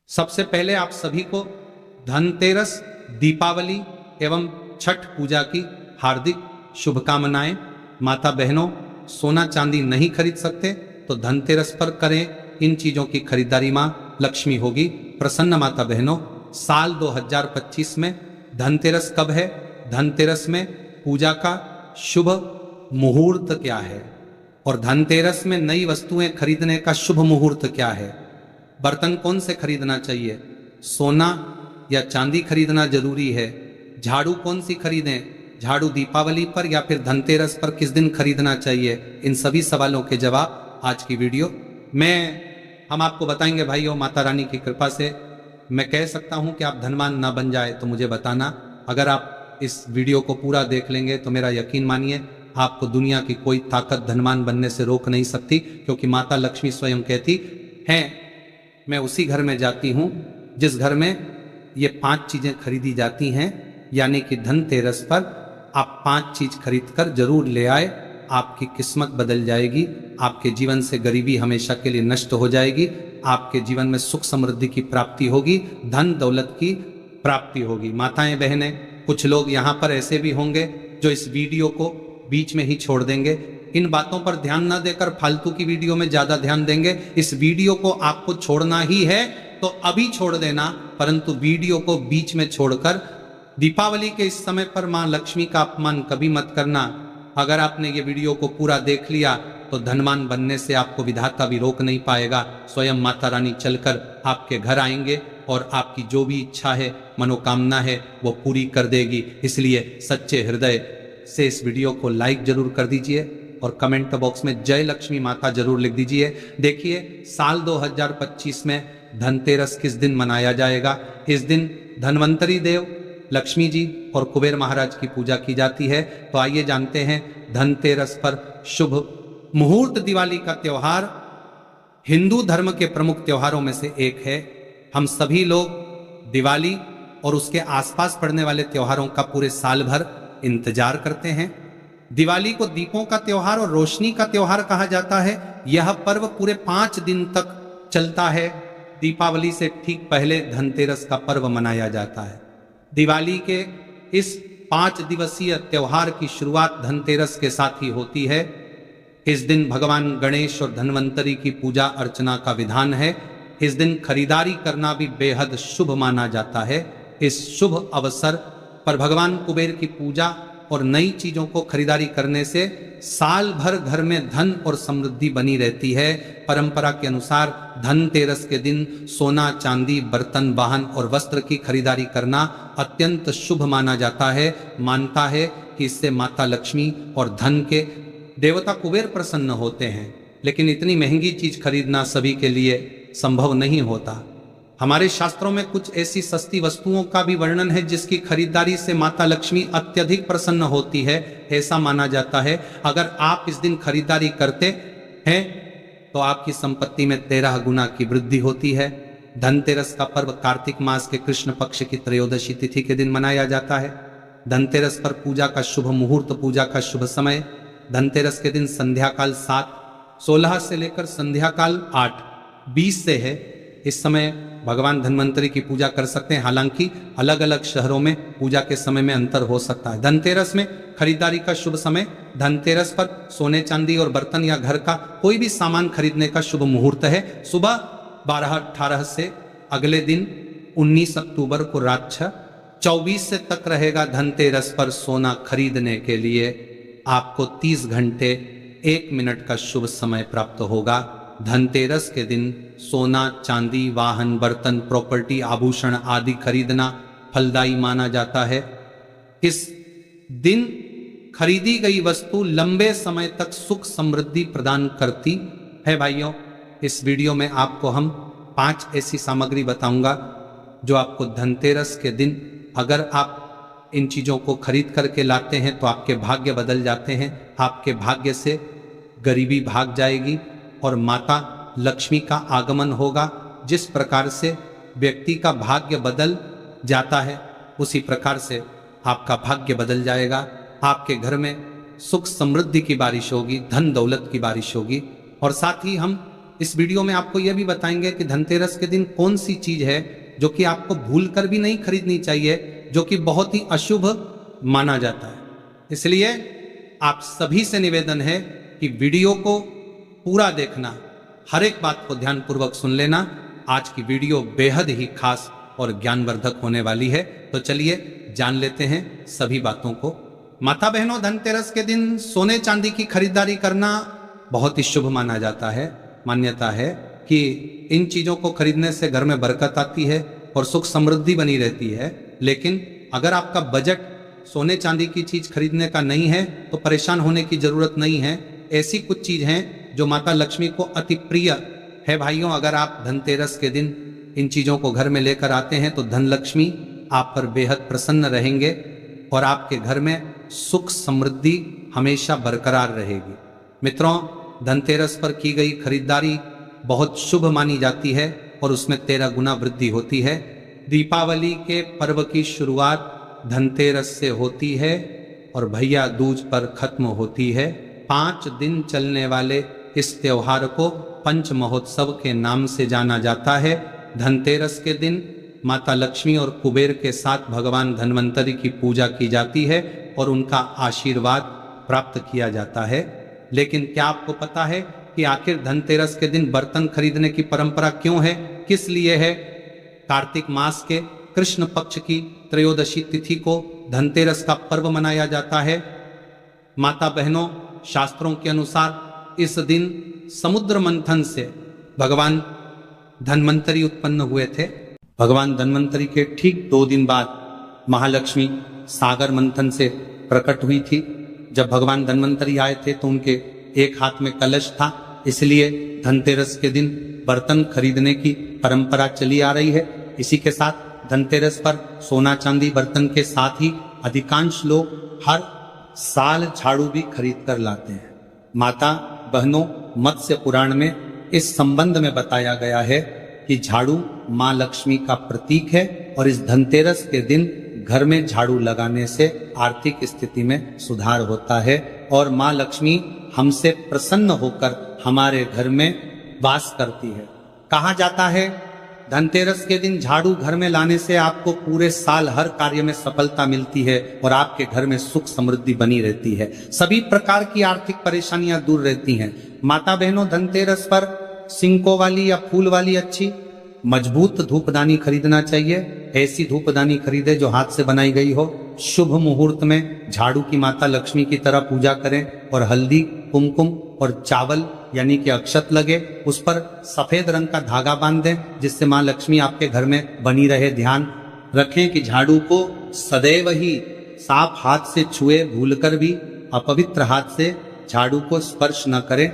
सबसे पहले आप सभी को धनतेरस, दीपावली एवं छठ पूजा की हार्दिक शुभकामनाएं। माता बहनों, सोना चांदी नहीं खरीद सकते तो धनतेरस पर करें इन चीजों की खरीदारी। मां लक्ष्मी होगी प्रसन्न। माता बहनों, साल 2025 में धनतेरस कब है? धनतेरस में पूजा का शुभ मुहूर्त क्या है और धनतेरस में नई वस्तुएं खरीदने का शुभ मुहूर्त क्या है? बर्तन कौन से खरीदना चाहिए? सोना या चांदी खरीदना जरूरी है? झाड़ू कौन सी खरीदें? झाड़ू दीपावली पर या फिर धनतेरस पर किस दिन खरीदना चाहिए? इन सभी सवालों के जवाब आज की वीडियो में हम आपको बताएंगे। भाइयों, माता रानी की कृपा से मैं कह सकता हूं कि आप धनवान ना बन जाए तो मुझे बताना। अगर आप इस वीडियो को पूरा देख लेंगे तो मेरा यकीन मानिए, आपको दुनिया की कोई ताकत धनवान बनने से रोक नहीं सकती, क्योंकि माता लक्ष्मी स्वयं कहती है, मैं उसी घर में जाती हूं जिस घर में ये 5 चीजें खरीदी जाती हैं। यानी कि धनतेरस पर आप 5 चीज खरीद कर जरूर ले आए, आपकी किस्मत बदल जाएगी, आपके जीवन से गरीबी हमेशा के लिए नष्ट हो जाएगी, आपके जीवन में सुख समृद्धि की प्राप्ति होगी, धन दौलत की प्राप्ति होगी। माताएं बहनें, कुछ लोग यहाँ पर ऐसे भी होंगे जो इस वीडियो को बीच में ही छोड़ देंगे। इन बातों पर ध्यान न देकर फालतू की वीडियो में ज्यादा ध्यान देंगे। इस वीडियो को आपको छोड़ना ही है तो अभी छोड़ देना, परंतु वीडियो को बीच में छोड़कर दीपावली के इस समय पर मां लक्ष्मी का अपमान कभी मत करना। अगर आपने ये वीडियो को पूरा देख लिया तो धनवान बनने से आपको विधाता भी रोक नहीं पाएगा। स्वयं माता रानी चलकर आपके घर आएंगे और आपकी जो भी इच्छा है, मनोकामना है, वो पूरी कर देगी। इसलिए सच्चे हृदय से इस वीडियो को लाइक जरूर कर दीजिए और कमेंट बॉक्स में जय लक्ष्मी माता जरूर लिख दीजिए। देखिए, साल 2025 में धनतेरस किस दिन मनाया जाएगा? इस दिन धनवंतरी देव, लक्ष्मी जी और कुबेर महाराज की पूजा की जाती है। तो आइए जानते हैं धनतेरस पर शुभ मुहूर्त। दिवाली का त्योहार हिंदू धर्म के प्रमुख त्योहारों में से एक है। हम सभी लोग दिवाली और उसके आसपास पड़ने वाले त्योहारों का पूरे साल भर इंतजार करते हैं। दिवाली को दीपों का त्योहार और रोशनी का त्योहार कहा जाता है। यह पर्व पूरे 5 दिन तक चलता है। दीपावली से ठीक पहले धनतेरस का पर्व मनाया जाता है। दिवाली के इस 5 दिवसीय त्योहार की शुरुआत धनतेरस के साथ ही होती है। इस दिन भगवान गणेश और धनवंतरी की पूजा अर्चना का विधान है। इस दिन खरीदारी करना भी बेहद शुभ माना जाता है। इस शुभ अवसर पर भगवान कुबेर की पूजा और नई चीजों को खरीदारी करने से साल भर घर में धन और समृद्धि बनी रहती है। परंपरा के अनुसार धनतेरस के दिन सोना, चांदी, बर्तन, वाहन और वस्त्र की खरीदारी करना अत्यंत शुभ माना जाता है। मानता है कि इससे माता लक्ष्मी और धन के देवता कुबेर प्रसन्न होते हैं। लेकिन इतनी महंगी चीज खरीदना सभी के लिए संभव नहीं होता। हमारे शास्त्रों में कुछ ऐसी सस्ती वस्तुओं का भी वर्णन है जिसकी खरीदारी से माता लक्ष्मी अत्यधिक प्रसन्न होती है। ऐसा माना जाता है अगर आप इस दिन खरीदारी करते हैं तो आपकी संपत्ति में 13 गुना की वृद्धि होती है। धनतेरस का पर्व कार्तिक मास के कृष्ण पक्ष की त्रयोदशी तिथि के दिन मनाया जाता है। धनतेरस पर पूजा का शुभ मुहूर्त, पूजा का शुभ समय धनतेरस के दिन संध्या काल 7:16 से लेकर संध्या काल 8:20 से है। इस समय भगवान धनवंतरी की पूजा कर सकते हैं। हालांकि अलग अलग शहरों में पूजा के समय में अंतर हो सकता है। धनतेरस में खरीदारी का शुभ समय, धनतेरस पर सोने चांदी और बर्तन या घर का कोई भी सामान खरीदने का शुभ मुहूर्त है। सुबह 12:18 से अगले दिन 19 अक्टूबर को रात 6:24 से तक रहेगा। धनतेरस पर सोना खरीदने के लिए आपको 30 घंटे 1 मिनट का शुभ समय प्राप्त होगा। धनतेरस के दिन सोना, चांदी, वाहन, बर्तन, प्रॉपर्टी, आभूषण आदि खरीदना फलदायी माना जाता है। इस दिन खरीदी गई वस्तु लंबे समय तक सुख समृद्धि प्रदान करती है। भाइयों, इस वीडियो में आपको हम 5 ऐसी सामग्री बताऊंगा जो आपको धनतेरस के दिन अगर आप इन चीजों को खरीद करके लाते हैं तो आपके भाग्य बदल जाते हैं। आपके भाग्य से गरीबी भाग जाएगी और माता लक्ष्मी का आगमन होगा। जिस प्रकार से व्यक्ति का भाग्य बदल जाता है उसी प्रकार से आपका भाग्य बदल जाएगा। आपके घर में सुख समृद्धि की बारिश होगी, धन दौलत की बारिश होगी। और साथ ही हम इस वीडियो में आपको यह भी बताएंगे कि धनतेरस के दिन कौन सी चीज है जो कि आपको भूल कर भी नहीं खरीदनी चाहिए, जो कि बहुत ही अशुभ माना जाता है। इसलिए आप सभी से निवेदन है कि वीडियो को पूरा देखना, हर एक बात को ध्यानपूर्वक सुन लेना। आज की वीडियो बेहद ही खास और ज्ञानवर्धक होने वाली है। तो चलिए जान लेते हैं सभी बातों को। माता बहनों, धनतेरस के दिन सोने चांदी की खरीदारी करना बहुत ही शुभ माना जाता है। मान्यता है कि इन चीजों को खरीदने से घर में बरकत आती है और सुख समृद्धि बनी रहती है। लेकिन अगर आपका बजट सोने चांदी की चीज खरीदने का नहीं है तो परेशान होने की जरूरत नहीं है। ऐसी कुछ चीज हैं जो माता लक्ष्मी को अति प्रिय है। भाइयों, अगर आप धनतेरस के दिन इन चीजों को घर में लेकर आते हैं तो धन लक्ष्मी आप पर बेहद प्रसन्न रहेंगे और आपके घर में सुख समृद्धि हमेशा बरकरार रहेगी। मित्रों, धनतेरस पर की गई खरीदारी बहुत शुभ मानी जाती है और उसमें 13 गुना वृद्धि होती है। दीपावली के पर्व की शुरुआत धनतेरस से होती है और भैया दूज पर खत्म होती है। 5 दिन चलने वाले इस त्योहार को पंच महोत्सव के नाम से जाना जाता है। धनतेरस के दिन माता लक्ष्मी और कुबेर के साथ भगवान धन्वंतरी की पूजा की जाती है और उनका आशीर्वाद प्राप्त किया जाता है। लेकिन क्या आपको पता है कि आखिर धनतेरस के दिन बर्तन खरीदने की परंपरा क्यों है, किस लिए है? कार्तिक मास के कृष्ण पक्ष की त्रयोदशी तिथि को धनतेरस का पर्व मनाया जाता है। माता बहनों, शास्त्रों के अनुसार इस दिन समुद्र मंथन से भगवान धन्वंतरी उत्पन्न हुए थे। भगवान धन्वंतरी के ठीक 2 दिन बाद महालक्ष्मी सागर मंथन से प्रकट हुई थी। जब भगवान धन्वंतरी आए थे तो उनके एक हाथ में कलश था, इसलिए धनतेरस के दिन बर्तन खरीदने की परंपरा चली आ रही है। इसी के साथ धनतेरस पर सोना चांदी बर्तन के साथ ही अधिकांश लोग हर साल झाड़ू भी खरीद कर लाते हैं। माता बहनों, मत्स्य पुराण में इस संबंध में बताया गया है कि झाड़ू माँ लक्ष्मी का प्रतीक है और इस धनतेरस के दिन घर में झाड़ू लगाने से आर्थिक स्थिति में सुधार होता है और माँ लक्ष्मी हमसे प्रसन्न होकर हमारे घर में वास करती है। कहा जाता है धनतेरस के दिन झाड़ू घर में लाने से आपको पूरे साल हर कार्य में सफलता मिलती है और आपके घर में सुख समृद्धि बनी रहती है। सभी प्रकार की आर्थिक परेशानियां दूर रहती हैं। माता बहनों, धनतेरस पर सिंकों वाली या फूल वाली अच्छी मजबूत धूपदानी खरीदना चाहिए। ऐसी धूपदानी खरीदे जो हाथ से बनाई गई हो। शुभ मुहूर्त में झाड़ू की माता लक्ष्मी की तरह पूजा करें और हल्दी, कुमकुम और चावल यानी कि अक्षत लगे, उस पर सफेद रंग का धागा बांध दें जिससे माँ लक्ष्मी आपके घर में बनी रहे। ध्यान रखें कि झाड़ू को सदैव ही साफ हाथ से छुए, भूलकर भी अपवित्र हाथ से झाड़ू को स्पर्श न करें।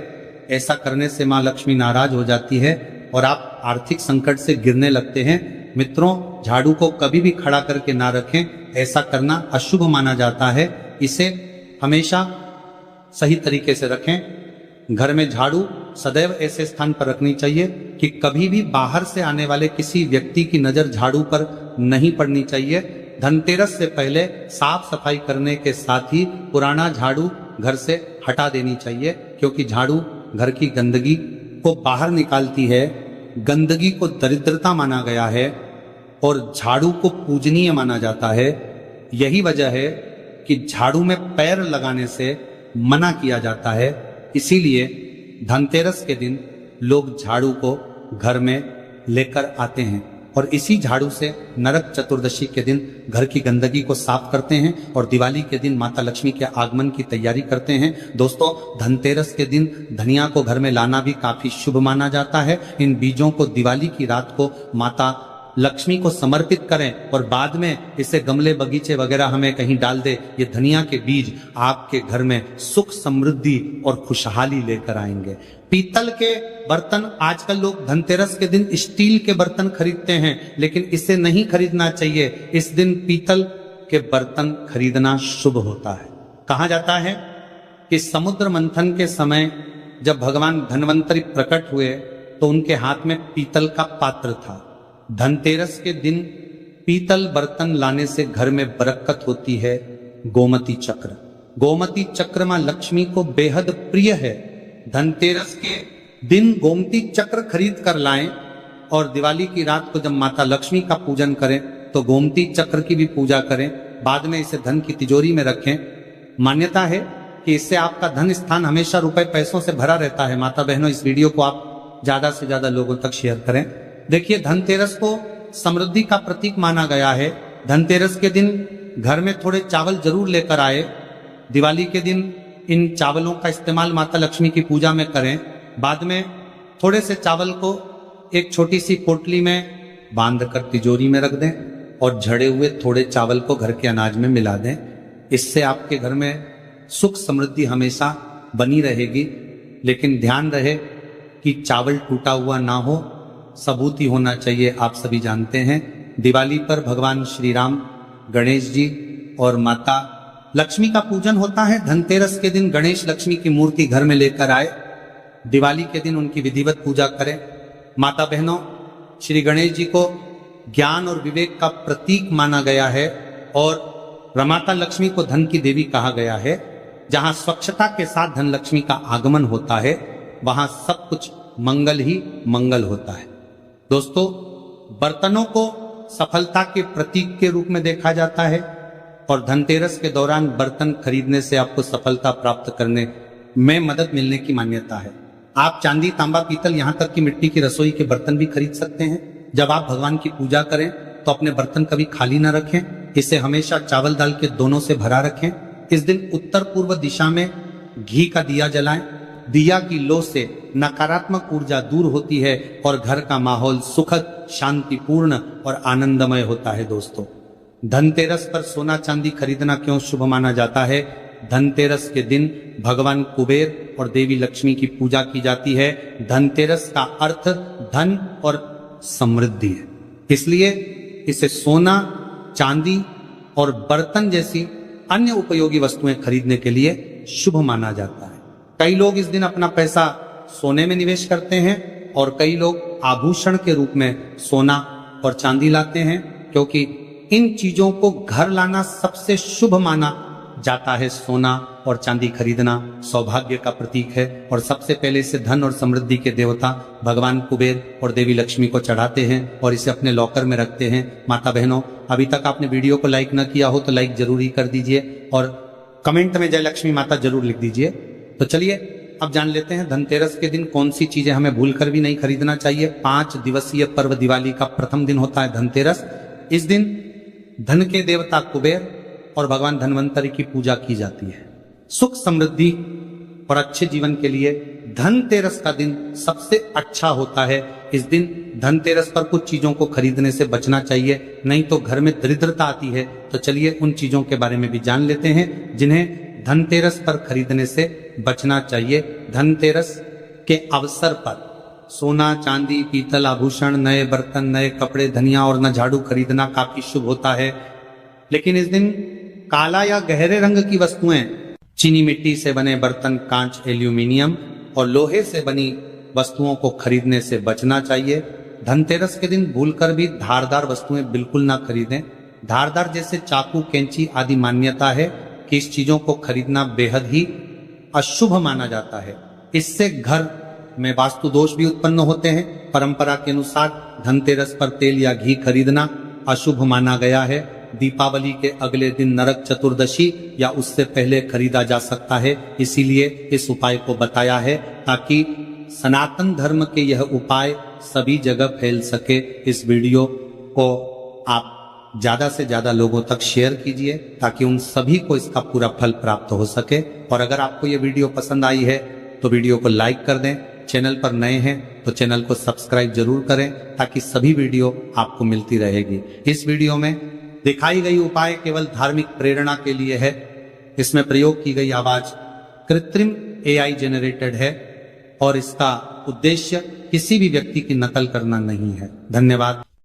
ऐसा करने से माँ लक्ष्मी नाराज हो जाती है और आप आर्थिक संकट से गिरने लगते हैं। मित्रों, झाड़ू को कभी भी खड़ा करके ना रखें, ऐसा करना अशुभ माना जाता है। इसे हमेशा सही तरीके से रखें। घर में झाड़ू सदैव ऐसे स्थान पर रखनी चाहिए कि कभी भी बाहर से आने वाले किसी व्यक्ति की नजर झाड़ू पर नहीं पड़नी चाहिए। धनतेरस से पहले साफ सफाई करने के साथ ही पुराना झाड़ू घर से हटा देनी चाहिए, क्योंकि झाड़ू घर की गंदगी को बाहर निकालती है। गंदगी को दरिद्रता माना गया है और झाड़ू को पूजनीय माना जाता है। यही वजह है कि झाड़ू में पैर लगाने से मना किया जाता है। इसीलिए धनतेरस के दिन लोग झाड़ू को घर में लेकर आते हैं और इसी झाड़ू से नरक चतुर्दशी के दिन घर की गंदगी को साफ करते हैं और दिवाली के दिन माता लक्ष्मी के आगमन की तैयारी करते हैं। दोस्तों, धनतेरस के दिन धनिया को घर में लाना भी काफी शुभ माना जाता है। इन बीजों को दिवाली की रात को माता लक्ष्मी को समर्पित करें और बाद में इसे गमले, बगीचे वगैरह हमें कहीं डाल दे। ये धनिया के बीज आपके घर में सुख समृद्धि और खुशहाली लेकर आएंगे। पीतल के बर्तन, आजकल लोग धनतेरस के दिन स्टील के बर्तन खरीदते हैं, लेकिन इसे नहीं खरीदना चाहिए। इस दिन पीतल के बर्तन खरीदना शुभ होता है। कहा जाता है कि समुद्र मंथन के समय जब भगवान धन्वंतरी प्रकट हुए तो उनके हाथ में पीतल का पात्र था। धनतेरस के दिन पीतल बर्तन लाने से घर में बरकत होती है। गोमती चक्र, गोमती चक्र मां लक्ष्मी को बेहद प्रिय है। धनतेरस के दिन गोमती चक्र खरीद कर लाएं और दिवाली की रात को जब माता लक्ष्मी का पूजन करें तो गोमती चक्र की भी पूजा करें। बाद में इसे धन की तिजोरी में रखें। मान्यता है कि इससे आपका धन स्थान हमेशा रुपए पैसों से भरा रहता है। माता बहनों, इस वीडियो को आप ज्यादा से ज्यादा लोगों तक शेयर करें। देखिए, धनतेरस को समृद्धि का प्रतीक माना गया है। धनतेरस के दिन घर में थोड़े चावल जरूर लेकर आए। दिवाली के दिन इन चावलों का इस्तेमाल माता लक्ष्मी की पूजा में करें। बाद में थोड़े से चावल को एक छोटी सी पोटली में बांध कर तिजोरी में रख दें और झड़े हुए थोड़े चावल को घर के अनाज में मिला दें। इससे आपके घर में सुख समृद्धि हमेशा बनी रहेगी। लेकिन ध्यान रहे कि चावल टूटा हुआ ना हो, सबूती होना चाहिए। आप सभी जानते हैं, दिवाली पर भगवान श्री राम, गणेश जी और माता लक्ष्मी का पूजन होता है। धनतेरस के दिन गणेश लक्ष्मी की मूर्ति घर में लेकर आए। दिवाली के दिन उनकी विधिवत पूजा करें। माता बहनों, श्री गणेश जी को ज्ञान और विवेक का प्रतीक माना गया है और माता लक्ष्मी को धन की देवी कहा गया है। जहां स्वच्छता के साथ धन लक्ष्मी का आगमन होता है, वहां सब कुछ मंगल ही मंगल होता है। दोस्तों, बर्तनों को सफलता के प्रतीक के रूप में देखा जाता है और धनतेरस के दौरान बर्तन खरीदने से आपको सफलता प्राप्त करने में मदद मिलने की मान्यता है। आप चांदी, तांबा, पीतल, यहां तक कि मिट्टी की रसोई के बर्तन भी खरीद सकते हैं। जब आप भगवान की पूजा करें तो अपने बर्तन कभी खाली ना रखें। इसे हमेशा चावल दाल के दोनों से भरा रखें। इस दिन उत्तर पूर्व दिशा में घी का दिया जलाएं। दिया की लो से नकारात्मक ऊर्जा दूर होती है और घर का माहौल सुखद, शांतिपूर्ण और आनंदमय होता है। दोस्तों, धनतेरस पर सोना चांदी खरीदना क्यों शुभ माना जाता है? धनतेरस के दिन भगवान कुबेर और देवी लक्ष्मी की पूजा की जाती है। धनतेरस का अर्थ धन और समृद्धि है, इसलिए इसे सोना, चांदी और बर्तन जैसी अन्य उपयोगी वस्तुएं खरीदने के लिए शुभ माना जाता है। कई लोग इस दिन अपना पैसा सोने में निवेश करते हैं और कई लोग आभूषण के रूप में सोना और चांदी लाते हैं, क्योंकि इन चीजों को घर लाना सबसे शुभ माना जाता है। सोना और चांदी खरीदना सौभाग्य का प्रतीक है और सबसे पहले इसे धन और समृद्धि के देवता भगवान कुबेर और देवी लक्ष्मी को चढ़ाते हैं और इसे अपने लॉकर में रखते हैं। माता बहनों, अभी तक आपने वीडियो को लाइक न किया हो तो लाइक जरूर ही कर दीजिए और कमेंट में जय लक्ष्मी माता जरूर लिख दीजिए। तो चलिए अब जान लेते हैं धनतेरस के दिन कौन सी चीजें हमें भूलकर भी नहीं खरीदना चाहिए। 5 दिवसीय पर्व दिवाली का प्रथम दिन होता है धनतेरस। इस दिन धन के देवता कुबेर और भगवान धन्वंतरि की पूजा की जाती है। सुख समृद्धि और अच्छे जीवन के लिए धनतेरस का दिन सबसे अच्छा होता है। इस दिन धनतेरस पर कुछ चीजों को खरीदने से बचना चाहिए, नहीं तो घर में दरिद्रता आती है। तो चलिए उन चीजों के बारे में भी जान लेते हैं जिन्हें धनतेरस पर खरीदने से बचना चाहिए। धनतेरस के अवसर पर सोना, चांदी, पीतल, आभूषण, नए बर्तन, नए कपड़े, धनिया और न झाड़ू खरीदना काफी शुभ होता है। लेकिन इस दिन काला या गहरे रंग की वस्तुएं, चीनी मिट्टी से बने बर्तन, कांच, एल्यूमिनियम और लोहे से बनी वस्तुओं को खरीदने से बचना चाहिए। धनतेरस के दिन भूलकर भी धारदार वस्तुएं बिल्कुल ना खरीदें। धारदार जैसे चाकू, कैंची आदि मान्यता है कि इस चीजों को खरीदना बेहद ही अशुभ माना जाता है। इससे घर में वास्तु दोष भी उत्पन्न होते हैं। परंपरा के अनुसार धनतेरस पर तेल या घी खरीदना अशुभ माना गया है। दीपावली के अगले दिन नरक चतुर्दशी या उससे पहले खरीदा जा सकता है, इसीलिए इस उपाय को बताया है ताकि सनातन धर्म के यह उपाय सभी जगह फैल सके। इस वीडियो को आप ज्यादा से ज्यादा लोगों तक शेयर कीजिए ताकि उन सभी को इसका पूरा फल प्राप्त हो सके। और अगर आपको यह वीडियो पसंद आई है तो वीडियो को लाइक कर दें। चैनल पर नए हैं तो चैनल को सब्सक्राइब जरूर करें ताकि सभी वीडियो आपको मिलती रहेगी। इस वीडियो में दिखाई गई उपाय केवल धार्मिक प्रेरणा के लिए है। इसमें प्रयोग की गई आवाज कृत्रिम AI जेनरेटेड है और इसका उद्देश्य किसी भी व्यक्ति की नकल करना नहीं है। धन्यवाद।